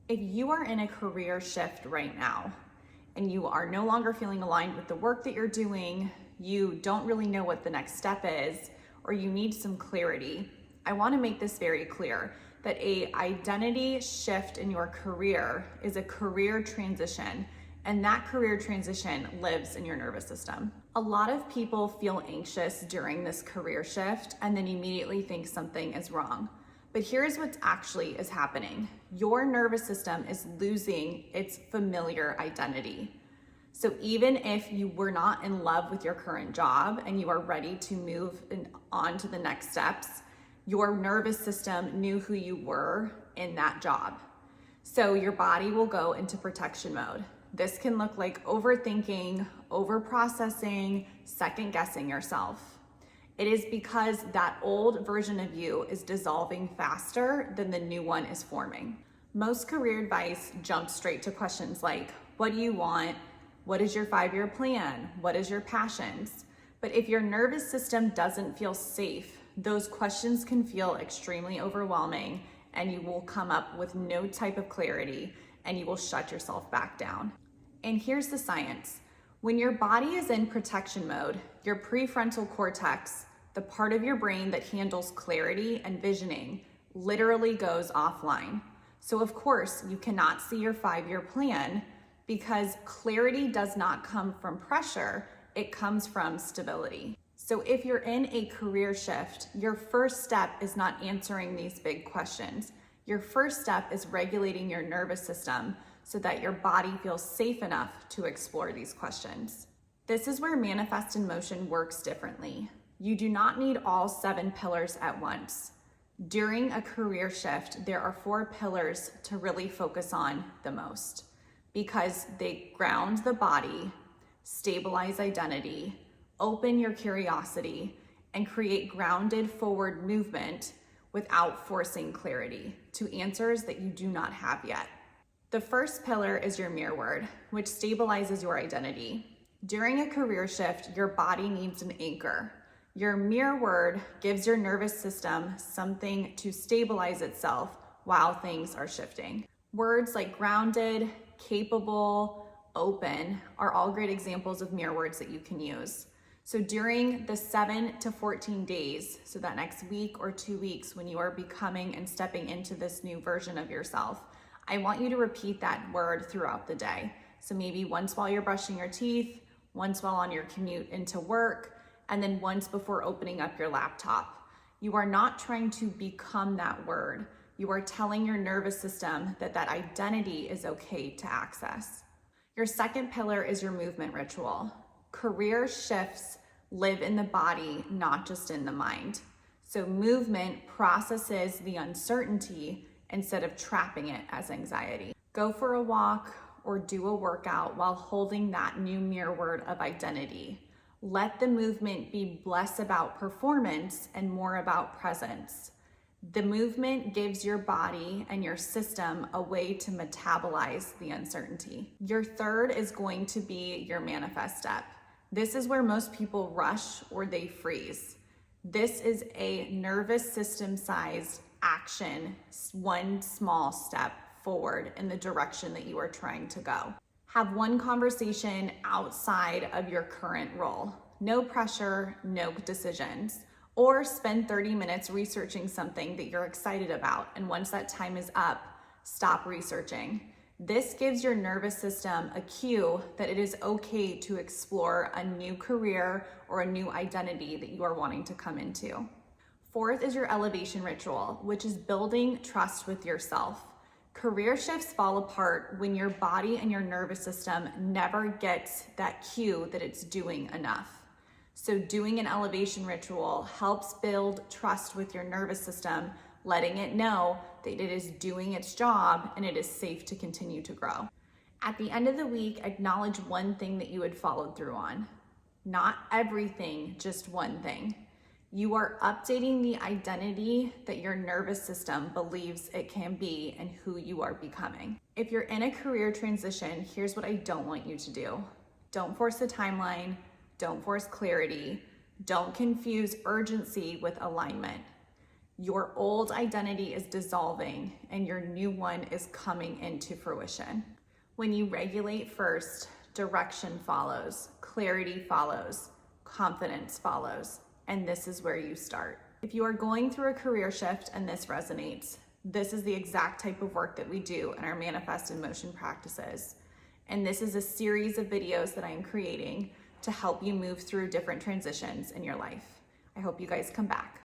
If you are in a career shift right now and you are no longer feeling aligned with the work that you're doing, you don't really know what the next step is, or you need some clarity, I want to make this very clear that a identity shift in your career is a career transition, and that career transition lives in your nervous system. A lot of people feel anxious during this career shift and then immediately think something is wrong. But here's what actually is happening. Your nervous system is losing its familiar identity. So even if you were not in love with your current job and you are ready to move on to the next steps, your nervous system knew who you were in that job. So your body will go into protection mode. This can look like overthinking, overprocessing, second guessing yourself. It is because that old version of you is dissolving faster than the new one is forming. Most career advice jumps straight to questions like, what do you want? What is your 5-year plan? What is your passions? But if your nervous system doesn't feel safe, those questions can feel extremely overwhelming, and you will come up with no type of clarity, and you will shut yourself back down. And here's the science. When your body is in protection mode, your prefrontal cortex, the part of your brain that handles clarity and visioning, literally goes offline. So of course, you cannot see your 5-year plan because clarity does not come from pressure, it comes from stability. So if you're in a career shift, your first step is not answering these big questions. Your first step is regulating your nervous system so that your body feels safe enough to explore these questions. This is where Manifest in Motion works differently. You do not need all 7 pillars at once. During a career shift, there are 4 pillars to really focus on the most because they ground the body, stabilize identity, open your curiosity, and create grounded forward movement without forcing clarity to answers that you do not have yet. The first pillar is your mirror word, which stabilizes your identity. During a career shift, your body needs an anchor. Your mirror word gives your nervous system something to stabilize itself while things are shifting. Words like grounded, capable, open are all great examples of mirror words that you can use. So during the 7 to 14 days, so that next week or 2 weeks when you are becoming and stepping into this new version of yourself, I want you to repeat that word throughout the day. So maybe once while you're brushing your teeth, once while on your commute into work, and then once before opening up your laptop. You are not trying to become that word. You are telling your nervous system that that identity is okay to access. Your second pillar is your movement ritual. Career shifts live in the body, not just in the mind. So movement processes the uncertainty instead of trapping it as anxiety. Go for a walk or do a workout while holding that new mirror word of identity. Let the movement be less about performance and more about presence. The movement gives your body and your system a way to metabolize the uncertainty. Your third is going to be your manifest step. This is where most people rush or they freeze. This is a nervous system sized action, one small step forward in the direction that you are trying to go. Have one conversation outside of your current role. No pressure, no decisions. Or spend 30 minutes researching something that you're excited about. And once that time is up, stop researching. This gives your nervous system a cue that it is okay to explore a new career or a new identity that you are wanting to come into. Fourth is your elevation ritual, which is building trust with yourself. Career shifts fall apart when your body and your nervous system never gets that cue that it's doing enough. So doing an elevation ritual helps build trust with your nervous system, letting it know that it is doing its job and it is safe to continue to grow. At the end of the week, acknowledge one thing that you had followed through on. Not everything, just one thing. You are updating the identity that your nervous system believes it can be and who you are becoming. If you're in a career transition, here's what I don't want you to do. Don't force a timeline. Don't force clarity. Don't confuse urgency with alignment. Your old identity is dissolving and your new one is coming into fruition. When you regulate first, direction follows, clarity follows, confidence follows, and this is where you start. If you are going through a career shift and this resonates, this is the exact type of work that we do in our Manifest in Motion practices. And this is a series of videos that I am creating to help you move through different transitions in your life. I hope you guys come back.